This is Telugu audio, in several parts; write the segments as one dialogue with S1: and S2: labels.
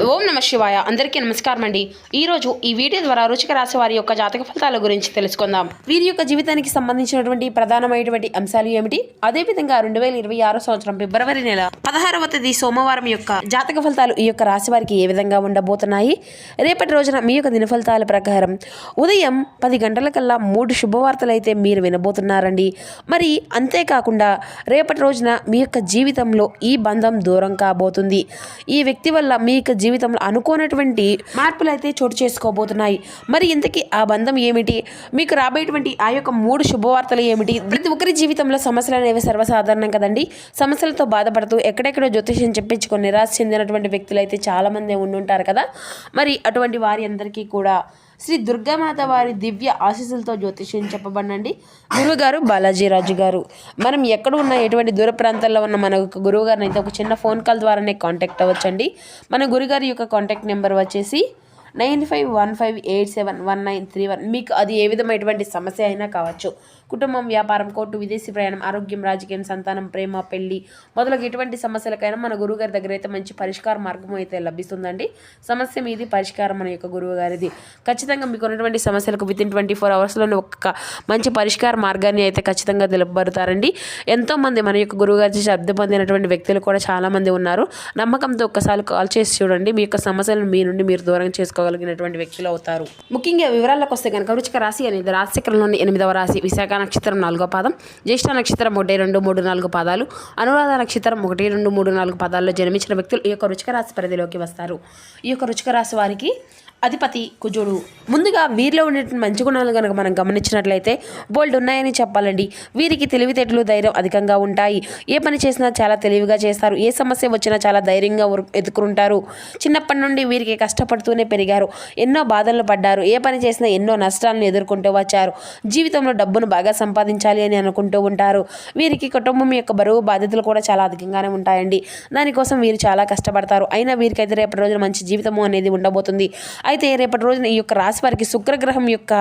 S1: ఓం నమ శివాయ. అందరికీ నమస్కారం అండి. ఈరోజు ఈ వీడియో ద్వారా వృశ్చిక రాశి వారి యొక్క జాతక ఫలితాల గురించి తెలుసుకుందాం. వీరి యొక్క జీవితానికి సంబంధించినటువంటి ప్రధానమైనటువంటి అంశాలు ఏమిటి, అదేవిధంగా 2026 సంవత్సరం ఫిబ్రవరి నెల 16వ తేదీ సోమవారం యొక్క జాతక ఫలితాలు ఈ యొక్క రాశి వారికి ఏ విధంగా ఉండబోతున్నాయి. రేపటి రోజున మీ యొక్క దిన ఫలితాల ప్రకారం ఉదయం 10 గంటలకల్లా 3 శుభవార్తలు అయితే మీరు వినబోతున్నారండి. మరి అంతేకాకుండా రేపటి రోజున మీ యొక్క జీవితంలో ఈ బంధం దూరం కాబోతుంది. ఈ వ్యక్తి వల్ల మీ యొక్క జీవితంలో అనుకోనటువంటి మార్పులు అయితే చోటు చేసుకోబోతున్నాయి. మరి ఇంతకీ ఆ బంధం ఏమిటి, మీకు రాబోయేటువంటి ఆ యొక్క 3 శుభవార్తలు ఏమిటి. ప్రతి ఒక్కరి జీవితంలో సమస్యలు అనేవి సర్వసాధారణం కదండి. సమస్యలతో బాధపడుతూ ఎక్కడెక్కడో జ్యోతిష్యం చెప్పించుకొని నిరాశ చెందినటువంటి వ్యక్తులు అయితే చాలామంది ఉండుంటారు కదా. మరి అటువంటి వారి అందరికీ కూడా శ్రీ దుర్గామాత వారి దివ్య ఆశీస్సులతో జ్యోతిష్యం చెప్పబడండి. గురువుగారు బాలాజీరాజు గారు. మనం ఎక్కడ ఉన్న ఎటువంటి దూర ప్రాంతాల్లో ఉన్న మన గురువు గారిని అయితే ఒక చిన్న ఫోన్ కాల్ ద్వారానే కాంటాక్ట్ అవ్వచ్చండి. మన గురుగారి యొక్క కాంటాక్ట్ నెంబర్ వచ్చేసి 9515871931. మీకు అది ఏ విధమైనటువంటి సమస్య అయినా కావచ్చు. కుటుంబం, వ్యాపారం, కోర్టు, విదేశీ ప్రయాణం, ఆరోగ్యం, రాజకీయం, సంతానం, ప్రేమ, పెళ్లి మొదలగు ఎటువంటి సమస్యలకైనా మన గురువుగారి దగ్గర అయితే మంచి పరిష్కార మార్గం అయితే లభిస్తుందండి. సమస్య మీది, పరిష్కారం మన యొక్క గురువు గారిది. ఖచ్చితంగా మీకు ఉన్నటువంటి సమస్యలకు వితిన్ 24 అవర్స్లోనే ఒక మంచి పరిష్కార మార్గాన్ని అయితే ఖచ్చితంగా తెలుపబడతారండి. ఎంతోమంది మన యొక్క గురువు గారి శబ్ద పొందినటువంటి వ్యక్తులు కూడా చాలామంది ఉన్నారు. నమ్మకంతో ఒక్కసారి కాల్ చేసి చూడండి. మీ యొక్క సమస్యలను మీ నుండి మీరు దూరం చేసుకోగలిగినటువంటి వ్యక్తులు అవుతారు. ముఖ్యంగా వివరాలకు వస్తే కనుక వృశ్చిక రాశి అనేది రాశిచక్రంలోని 8వ రాశి. విశాఖ నక్షత్రం 4వ పాదం, జ్యేష్ఠ నక్షత్రం 1, 2, 3, 4 పాదాలు, అనురాధ నక్షత్రం 1, 2, 3, 4 పాదాల్లో జన్మించిన వ్యక్తులు ఈ యొక్క వృశ్చిక రాశి పరిధిలోకి వస్తారు. ఈ యొక్క వృశ్చిక రాశి వారికి అధిపతి కుజుడు. ముందుగా వీరిలో ఉండేటువంటి మంచి గుణాలు కనుక మనం గమనించినట్లయితే బోల్డ్ ఉన్నాయని చెప్పాలండి. వీరికి తెలివితేటలు, ధైర్యం అధికంగా ఉంటాయి. ఏ పని చేసినా చాలా తెలివిగా చేస్తారు. ఏ సమస్య వచ్చినా చాలా ధైర్యంగా ఎదుర్కొంటారు. చిన్నప్పటి నుండి వీరికి కష్టపడుతూనే పెరిగారు. ఎన్నో బాధలు పడ్డారు. ఏ పని చేసినా ఎన్నో నష్టాలను ఎదుర్కొంటూ వచ్చారు. జీవితంలో డబ్బును బాగా సంపాదించాలి అని అనుకుంటూ ఉంటారు. వీరికి కుటుంబం యొక్క బరువు బాధ్యతలు కూడా చాలా అధికంగానే ఉంటాయండి. దానికోసం వీరు చాలా కష్టపడతారు. అయినా వీరికైతే రేపటి రోజున మంచి జీవితము అనేది ఉండబోతుంది. అయితే రేపటి రోజున ఈ యొక్క రాశి వారికి శుక్రగ్రహం యొక్క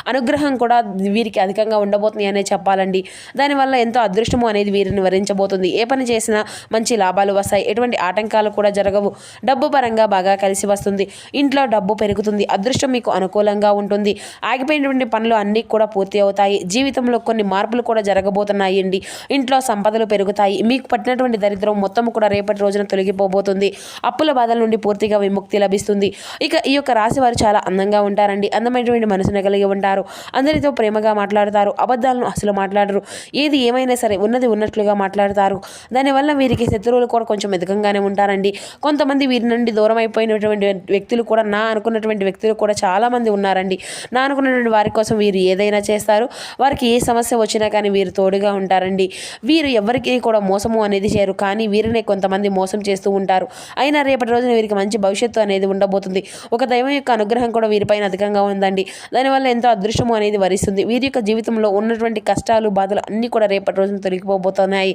S1: అనుగ్రహం కూడా వీరికి అధికంగా ఉండబోతుంది అనే చెప్పాలండి. దానివల్ల ఎంతో అదృష్టము అనేది వీరిని వరించబోతుంది. ఏ పని చేసినా మంచి లాభాలు వస్తాయి. ఎటువంటి ఆటంకాలు కూడా జరగవు. డబ్బు పరంగా బాగా కలిసి వస్తుంది. ఇంట్లో డబ్బు పెరుగుతుంది. అదృష్టం మీకు అనుకూలంగా ఉంటుంది. ఆగిపోయినటువంటి పనులు అన్నీ కూడా పూర్తి అవుతాయి. జీవితంలో కొన్ని మార్పులు కూడా జరగబోతున్నాయి అండి. ఇంట్లో సంపదలు పెరుగుతాయి. మీకు పట్టినటువంటి దరిద్రం మొత్తం కూడా రేపటి రోజున తొలగిపోబోతుంది. అప్పుల బాధల నుండి పూర్తిగా విముక్తి లభిస్తుంది. ఇక ఈ యొక్క రాశి వారు చాలా అందంగా ఉంటారండి. అందమైనటువంటి మనసును కలిగి ఉంటారు. అందరితో ప్రేమగా మాట్లాడతారు. అబద్ధాలను అసలు మాట్లాడరు. ఏది ఏమైనా సరే ఉన్నది ఉన్నట్లుగా మాట్లాడతారు. దానివల్ల వీరికి శత్రువులు కూడా కొంచెం అధికంగానే ఉంటారండి. కొంతమంది వీరి నుండి దూరం అయిపోయినటువంటి వ్యక్తులు కూడా, నా అనుకున్నటువంటి వ్యక్తులు కూడా చాలామంది ఉన్నారండి. నా అనుకున్నటువంటి వారి కోసం వీరు ఏదైనా చేస్తారు. వారికి ఏ సమస్య వచ్చినా కానీ వీరు తోడుగా ఉంటారండి. వీరు ఎవరికి కూడా మోసము అనేది చేయరు. కానీ వీరినే కొంతమంది మోసం చేస్తూ ఉంటారు. అయినా రేపటి రోజున వీరికి మంచి భవిష్యత్తు అనేది ఉండబోతుంది. ఒక దైవం యొక్క అనుగ్రహం కూడా వీరిపైన అధికంగా ఉందండి. దానివల్ల ఎంతో అదృష్టము అనేది వరిస్తుంది. వీరి యొక్క జీవితంలో ఉన్నటువంటి కష్టాలు, బాధలు అన్నీ కూడా రేపటి రోజున తొలగిపోబోతున్నాయి.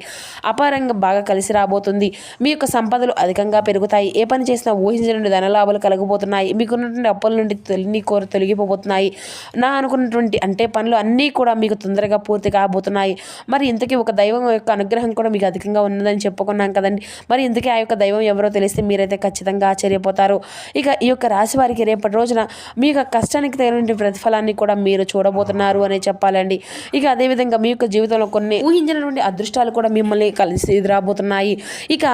S1: అపారంగా బాగా కలిసి రాబోతుంది. మీ యొక్క సంపదలు అధికంగా పెరుగుతాయి. ఏ పని చేసినా ఊహించినటువంటి ధనలాభాలు కలగబోతున్నాయి. మీకున్నటువంటి అప్పుల నుండి తొలగిపోబోతున్నాయి. నా అనుకున్నటువంటి పనులు అన్నీ కూడా మీకు తొందరగా పూర్తి కాబోతున్నాయి. మరి ఇంతకీ ఒక దైవం యొక్క అనుగ్రహం కూడా మీకు అధికంగా ఉన్నదని చెప్పుకున్నాం కదండి. మరి ఇంతకీ ఆ యొక్క దైవం ఎవరో తెలిస్తే మీరైతే ఖచ్చితంగా ఆశ్చర్యపోతారు. ఇక ఈ యొక్క రాశి వారికి రేపటి రోజున మీ యొక్క కష్టానికి తగిన ప్రతిఫలాన్ని కూడా మీరు చూడబోతున్నారు అనే చెప్పాలండి. ఇక అదేవిధంగా మీ యొక్క జీవితంలో కొన్ని ఊహించినటువంటి అదృష్టాలు కూడా మిమ్మల్ని కలిసి రాబోతున్నాయి. ఇక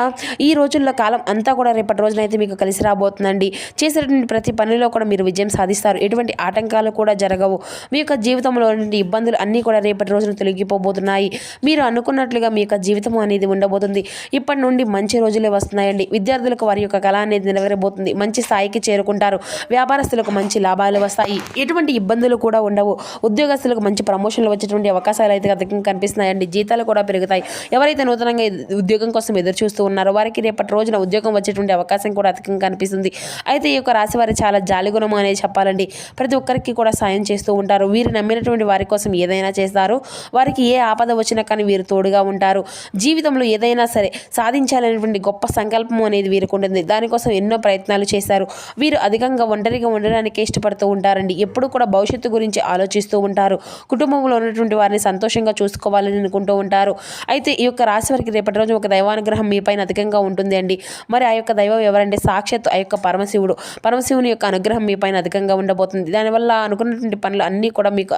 S1: ఈ రోజుల్లో కాలం అంతా కూడా రేపటి రోజున అయితే మీకు కలిసి రాబోతుందండి. చేసేటువంటి ప్రతి పనిలో కూడా మీరు విజయం సాధిస్తారు. ఎటువంటి ఆటంకాలు కూడా జరగవు. మీ యొక్క జీవితంలో ఇబ్బందులు అన్నీ కూడా రేపటి రోజున తొలగిపోబోతున్నాయి. మీరు అనుకున్నట్లుగా మీ యొక్క జీవితం అనేది ఉండబోతుంది. ఇప్పటి నుండి మంచి రోజులే వస్తున్నాయండి. విద్యార్థులకు వారి యొక్క కళ అనేది నెరవేరబోతుంది. మంచి స్థాయికి చేరుకుంటారు. వ్యాపారస్తులకు మంచి లాభాలు వస్తాయి. ఎటువంటి ఇబ్బందులు కూడా ఉండవు. ఉద్యోగస్తులకు మంచి ప్రమోషన్లు వచ్చేటువంటి అవకాశాలు అయితే అధికంగా కనిపిస్తున్నాయండి. జీతాలు కూడా పెరుగుతాయి. ఎవరైతే నూతనంగా ఉద్యోగం కోసం ఎదురు చూస్తూ ఉన్నారో వారికి రేపటి రోజున ఉద్యోగం వచ్చేటువంటి అవకాశం కూడా అధికంగా కనిపిస్తుంది. అయితే ఈ యొక్క రాశి వారి చాలా జాలి గుణము అనేది చెప్పాలండి. ప్రతి ఒక్కరికి కూడా సాయం చేస్తూ ఉంటారు. వీరు నమ్మినటువంటి వారి కోసం ఏదైనా ఏమైనా చేస్తారు. వారికి ఏ ఆపద వచ్చినా కానీ వీరు తోడుగా ఉంటారు. జీవితంలో ఏదైనా సరే సాధించాలనేటువంటి గొప్ప సంకల్పం అనేది వీరికి ఉంటుంది. దానికోసం ఎన్నో ప్రయత్నాలు చేశారు. వీరు అధికంగా ఒంటరిగా ఉండడానికే ఇష్టపడుతూ ఉంటారండి. ఎప్పుడు కూడా భవిష్యత్తు గురించి ఆలోచిస్తూ ఉంటారు. కుటుంబంలో ఉన్నటువంటి వారిని సంతోషంగా చూసుకోవాలని అనుకుంటూ ఉంటారు. అయితే ఈ యొక్క రాశి వారికి రేపటి రోజు ఒక దైవానుగ్రహం మీ పైన అధికంగా ఉంటుంది అండి. మరి ఆ యొక్క దైవం ఎవరంటే సాక్షాత్తు ఆ యొక్క పరమశివుని యొక్క అనుగ్రహం మీ పైన అధికంగా ఉండబోతుంది. దానివల్ల అనుకున్నటువంటి పనులు అన్నీ కూడా మీకు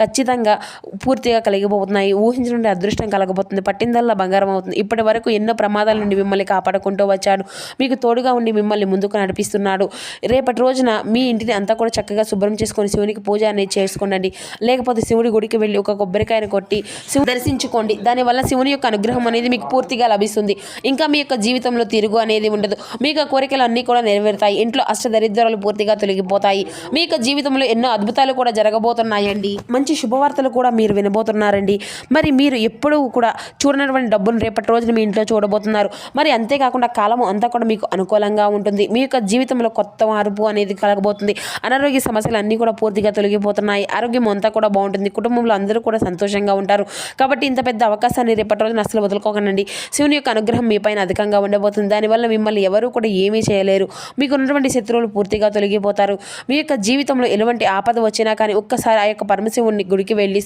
S1: ఖచ్చితంగా పూర్తిగా కలిగిపోతున్నాయి. ఊహించినటువంటి అదృష్టం కలగబోతుంది. పట్టిందల్లా బంగారం అవుతుంది. ఇప్పటి వరకు ఎన్నో ప్రమాదాల నుండి మిమ్మల్ని కాపాడుకుంటూ వచ్చాడు. మీకు తోడుగా ఉండి మిమ్మల్ని ముందుకు నడిపిస్తున్నాడు. రేపటి రోజున మీ ఇంటిని అంతా కూడా చక్కగా శుభ్రం చేసుకొని శివునికి పూజ అనేది చేసుకోండి. లేకపోతే శివుడి గుడికి వెళ్ళి ఒక కొబ్బరికాయను కొట్టి శివుని దర్శించుకోండి. దానివల్ల శివుని యొక్క అనుగ్రహం అనేది మీకు పూర్తిగా లభిస్తుంది. ఇంకా మీ యొక్క జీవితంలో తిరుగు అనేది ఉండదు. మీ యొక్క కోరికలు అన్నీ కూడా నెరవేరుతాయి. ఇంట్లో అష్టదరిద్రాలు పూర్తిగా తొలగిపోతాయి. మీ యొక్క జీవితంలో ఎన్నో అద్భుతాలు కూడా జరగబోతున్నాయండి. మంచి శుభవార్తలు కూడా మీరు వినబోతున్నారండి. మరి మీరు ఎప్పుడూ కూడా చూడనటువంటి డబ్బును రేపటి రోజున మీ ఇంట్లో చూడబోతున్నారు. మరి అంతేకాకుండా కాలము అంతా కూడా మీకు అనుకూలంగా ఉంటుంది. మీ యొక్క జీవితంలో కొత్త మార్పు అనేది కలగబోతుంది. అనారోగ్య సమస్యలు అన్నీ కూడా పూర్తిగా తొలగిపోతున్నాయి. ఆరోగ్యం అంతా కూడా బాగుంటుంది. కుటుంబంలో అందరూ కూడా సంతోషంగా ఉంటారు. కాబట్టి ఇంత పెద్ద అవకాశాన్ని రేపటి రోజున అసలు వదులుకోకండి. శివుని యొక్క అనుగ్రహం మీ పైన అధికంగా ఉండబోతుంది. దానివల్ల మిమ్మల్ని ఎవరూ కూడా ఏమీ చేయలేరు. మీకు ఉన్నటువంటి శత్రువులు పూర్తిగా తొలగిపోతారు. మీ యొక్క జీవితంలో ఎలాంటి ఆపద వచ్చినా కానీ ఒక్కసారి ఆ యొక్క పరమశివుని గుడికి వెళ్ళి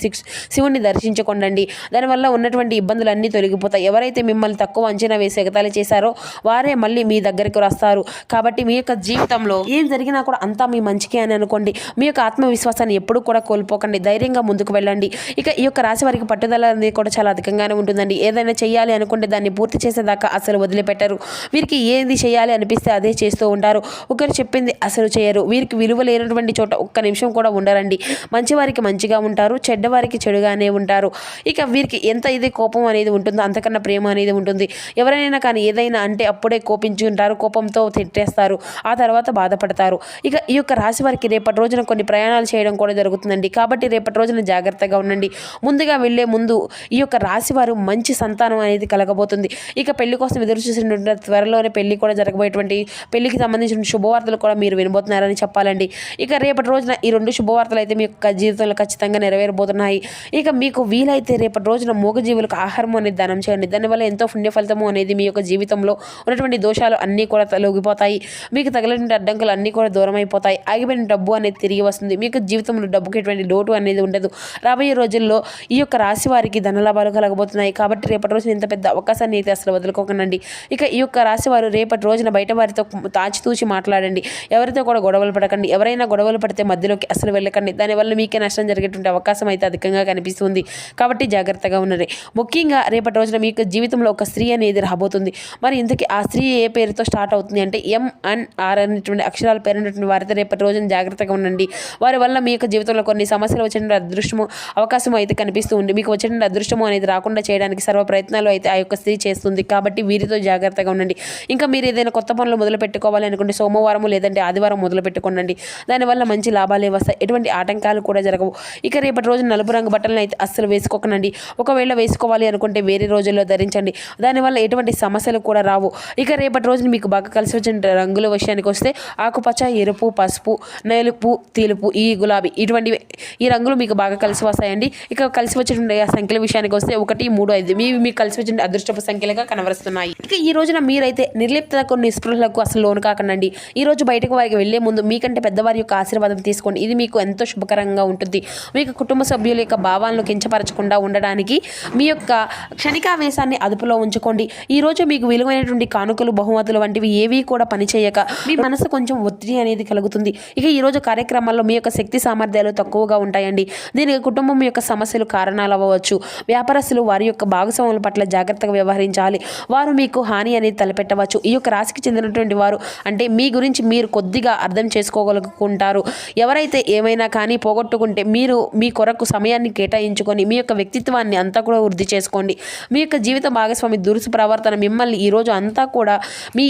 S1: శివుణ్ణి దర్శించుకోండి. దానివల్ల ఉన్నటువంటి ఇబ్బందులన్నీ తొలగిపోతాయి. ఎవరైతే మిమ్మల్ని తక్కువ అంచనా వేసి ఎగతాళి చేశారో వారే మళ్ళీ మీ దగ్గరికి వస్తారు. కాబట్టి మీ యొక్క జీవితంలో ఏం జరిగినా కూడా అంతా మీ మంచికే అని అనుకోండి. మీ యొక్క ఆత్మవిశ్వాసాన్ని ఎప్పుడూ కూడా కోల్పోకండి. ధైర్యంగా ముందుకు వెళ్ళండి. ఇక ఈ యొక్క రాశి వారికి పట్టుదల అనేది కూడా చాలా అధికంగానే ఉంటుందండి. ఏదైనా చేయాలి అనుకుంటే దాన్ని పూర్తి చేసేదాకా అసలు వదిలిపెట్టరు. వీరికి ఏది చేయాలి అనిపిస్తే అదే చేస్తూ ఉంటారు. ఒకరు చెప్పింది అసలు చేయరు. వీరికి విలువ లేనటువంటి చోట ఒక్క నిమిషం కూడా ఉండరండి. మంచివారికి మంచిగా ఉంటారు, చెడ్డవారికి చెడుగానే ఉంటారు. ఇక వీరికి ఎంత ఇది కోపం అనేది ఉంటుందో అంతకన్నా ప్రేమ అనేది ఉంటుంది. ఎవరైనా కానీ ఏదైనా అంటే అప్పుడే కోపించుకుంటారు, కోపంతో తిట్టేస్తారు, ఆ తర్వాత బాధపడతారు. ఇక ఈ యొక్క రాశి వారికి రేపటి రోజున కొన్ని ప్రయాణాలు చేయడం కూడా జరుగుతుందండి. కాబట్టి రేపటి రోజున జాగ్రత్తగా ఉండండి. ముందుగా వెళ్లే ముందు ఈ యొక్క రాశి వారు మంచి సంతానం అనేది కలగబోతుంది. ఇక పెళ్లి కోసం ఎదురు చూసినటువంటి త్వరలోనే పెళ్లి కూడా జరగబోయేటువంటి పెళ్లికి సంబంధించిన శుభవార్తలు కూడా మీరు వినబోతున్నారని చెప్పాలండి. ఇక రేపటి రోజున ఈ రెండు శుభవార్తలు అయితే మీ యొక్క జీవితంలో ఖచ్చితంగా నెరవేరబోతున్నాయి. ఇక మీకు వీలైతే రేపటి రోజున మూగజీవులకు ఆహారం అనేది దానం చేయండి. దానివల్ల ఎంతో పుణ్య ఫలితము అనేది మీ యొక్క జీవితంలో ఉన్నటువంటి దోషాలు అన్నీ కూడా తొలగిపోతాయి. మీకు తగిలిన అడ్డంకులు అన్నీ కూడా దూరం అయిపోతాయి. ఆగిపోయిన డబ్బు అనేది తిరిగి వస్తుంది. మీకు జీవితంలో డబ్బుకి ఎటువంటి లోటు అనేది ఉండదు. రాబోయే రోజుల్లో ఈ యొక్క రాశి వారికి ధనలాభాలు కలగబోతున్నాయి. కాబట్టి రేపటి రోజున ఇంత పెద్ద అవకాశాన్ని అయితే అసలు వదులుకోకండి. ఇక ఈ యొక్క రాశి వారు రేపటి రోజున బయట వారితో తాచితూచి మాట్లాడండి. ఎవరితో కూడా గొడవలు పడకండి. ఎవరైనా గొడవలు పడితే మధ్యలోకి అసలు వెళ్ళకండి. దానివల్ల మీకే నష్టం జరిగేటువంటి అవకాశం అయితే అధికంగా కనిపిస్తుంది. కాబట్టి జాగ్రత్తగా ఉండండి. ముఖ్యంగా రేపటి రోజున మీ యొక్క జీవితంలో ఒక స్త్రీ అనేది రాబోతుంది. మరి ఇంతకీ ఆ స్త్రీ ఏ పేరుతో స్టార్ట్ అవుతుంది అంటే MNR అనేటువంటి అక్షరాల పేరున్నటువంటి వారితో రేపటి రోజున జాగ్రత్తగా ఉండండి. వారి వల్ల మీ యొక్క జీవితంలో కొన్ని సమస్యలు వచ్చిన అదృష్టము అవకాశం అయితే కనిపిస్తూ ఉంది. మీకు వచ్చిన అదృష్టము అనేది రాకుండా చేయడానికి సర్వ ప్రయత్నాలు అయితే ఆ యొక్క స్త్రీ చేస్తుంది. కాబట్టి వీరితో జాగ్రత్తగా ఉండండి. ఇంకా మీరు ఏదైనా కొత్త పనులు మొదలు పెట్టుకోవాలి అనుకుంటే సోమవారం లేదంటే ఆదివారం మొదలు పెట్టుకోండి. దానివల్ల మంచి లాభాలే వస్తాయి. ఎటువంటి ఆటంకాలు కూడా జరగవు. ఇక రేపటి రోజు నలుపు రంగు బట్టలను అయితే అస్సలు వేసుకోకండి. ఒకవేళ వేసుకోవాలి అనుకుంటే వేరే రోజుల్లో ధరించండి. దానివల్ల ఎటువంటి సమస్యలు కూడా రావు. ఇక రేపటి రోజున మీకు బాగా కలిసి వచ్చిన రంగుల విషయానికి వస్తే ఆకుపచ్చ, ఎరుపు, పసుపు, నలుపు, తెలుపు, ఈ గులాబీ ఇటువంటివి ఈ రంగులు మీకు బాగా కలిసి వస్తాయండి. ఇక కలిసి వచ్చిన సంఖ్యల విషయానికి వస్తే 1, 3, 5 మీకు కలిసి వచ్చిన అదృష్టపు సంఖ్యలుగా కనబరుస్తున్నాయి. ఇక ఈ రోజున మీరైతే నిర్లిప్తకు నిస్పృహలకు అసలు లోను కాకండి. ఈ రోజు బయటకు వారికి వెళ్లే ముందు మీకంటే పెద్దవారి యొక్క ఆశీర్వాదం తీసుకోండి. ఇది మీకు ఎంతో శుభకరంగా ఉంటుంది. మీకు కుటుంబ సభ్యుల యొక్క భావాలను కించపరచకుండా ఉండడానికి మీ యొక్క క్షణికావేశాన్ని అదుపులో ఉంచుకోండి. ఈ రోజు మీకు విలువైనటువంటి కానుకలు, బహుమతులు వంటివి ఏవి కూడా పనిచేయక మీ మనసు కొంచెం ఒత్తిడి అనేది కలుగుతుంది. ఇక ఈ రోజు కార్యక్రమాల్లో మీ యొక్క శక్తి సామర్థ్యాలు తక్కువగా ఉంటాయండి. దీనికి కుటుంబం యొక్క సమస్యలు కారణాలు అవ్వవచ్చు. వ్యాపారస్తులు వారి యొక్క భాగస్వాముల పట్ల జాగ్రత్తగా వ్యవహరించాలి. వారు మీకు హాని అనేది తలపెట్టవచ్చు. ఈ యొక్క రాశికి చెందినటువంటి వారు అంటే మీ గురించి మీరు కొద్దిగా అర్థం చేసుకోగలుగుకుంటారు. ఎవరైతే ఏమైనా కానీ పోగొట్టుకుంటే మీరు మీ కొరకు సమయాన్ని కేటాయించుకొని మీ యొక్క వ్యక్తిత్వాన్ని అంతా కూడా వృద్ధి చేసుకోండి. మీ యొక్క జీవిత భాగస్వామి దురుసు ప్రవర్తన మిమ్మల్ని ఈ రోజు అంతా కూడా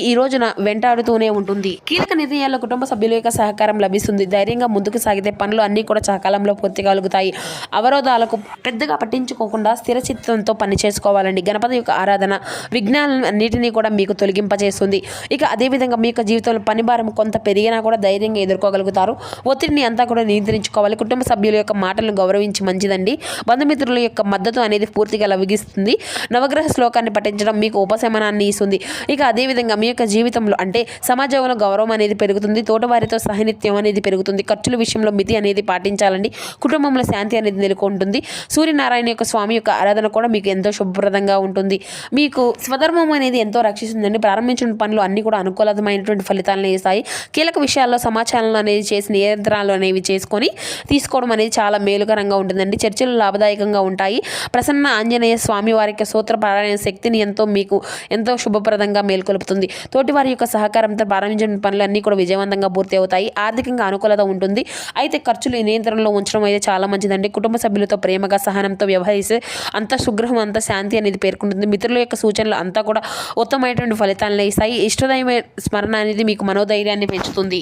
S1: ఈ రోజున వెంటాడుతూనే ఉంటుంది. కీలక నిర్ణయాల్లో కుటుంబ సభ్యుల యొక్క సహకారం లభిస్తుంది. ధైర్యంగా ముందుకు సాగితే పనులు అన్నీ కూడా సకాలంలో పూర్తి కలుగుతాయి. అవరోధాలకు పెద్దగా పట్టించుకోకుండా స్థిర చిత్తంతో పని చేసుకోవాలండి. గణపతి యొక్క ఆరాధన విఘ్నాలను అన్నిటినీ కూడా మీకు తొలగింపజేస్తుంది. ఇక అదేవిధంగా మీ యొక్క జీవితంలో పని భారం కొంత పెరిగినా కూడా ధైర్యంగా ఎదుర్కోగలుగుతారు. ఒత్తిడిని అంతా కూడా నియంత్రించుకోవాలి. కుటుంబ సభ్యుల యొక్క మాటలను గౌరవించాలి. మించి మంచిదండి. బంధుమిత్రుల యొక్క మద్దతు అనేది పూర్తిగా లభిస్తుంది. నవగ్రహ శ్లోకాన్ని పఠించడం మీకు ఉపశమనాన్ని ఇస్తుంది. ఇక అదేవిధంగా మీ యొక్క జీవితంలో అంటే సమాజంలో గౌరవం అనేది పెరుగుతుంది. తోటవారితో సహనిత్యం అనేది పెరుగుతుంది. ఖర్చుల విషయంలో మితి అనేది పాటించాలండి. కుటుంబంలో శాంతి అనేది నెలకొంటుంది. సూర్యనారాయణ యొక్క స్వామి యొక్క ఆరాధన కూడా మీకు ఎంతో శుభప్రదంగా ఉంటుంది. మీకు స్వధర్మం అనేది ఎంతో రక్షిస్తుందండి. ప్రారంభించిన పనులు అన్ని కూడా అనుకూలమైనటువంటి ఫలితాలను ఇస్తాయి. కీలక విషయాల్లో సమాచారం అనేది చేసి నియంత్రణలు అనేవి చేసుకొని తీసుకోవడం అనేది చాలా మేలుకరంగా ఉంటుందండి. చర్చలు లాభదాయకంగా ఉంటాయి. ప్రసన్న ఆంజనేయ స్వామి వారి యొక్క సూత్ర పారాయణ శక్తిని మీకు ఎంతో శుభప్రదంగా మేల్కొలుపుతుంది. తోటివారి యొక్క సహకారంతో ప్రారంభించిన పనులు అన్నీ కూడా విజయవంతంగా పూర్తి అవుతాయి. ఆర్థికంగా అనుకూలత ఉంటుంది. అయితే ఖర్చులు నియంత్రణలో ఉంచడం అయితే చాలా మంచిదండి. కుటుంబ సభ్యులతో ప్రేమగా సహనంతో వ్యవహరిస్తే అంత సుగ్రహం అంత శాంతి అనేది పేర్కొంటుంది. మిత్రుల యొక్క సూచనలు అంతా కూడా ఉత్తమమైనటువంటి ఫలితాలను ఇస్తాయి. ఇష్టదైవ స్మరణ అనేది మీకు మనోధైర్యాన్ని పెంచుతుంది.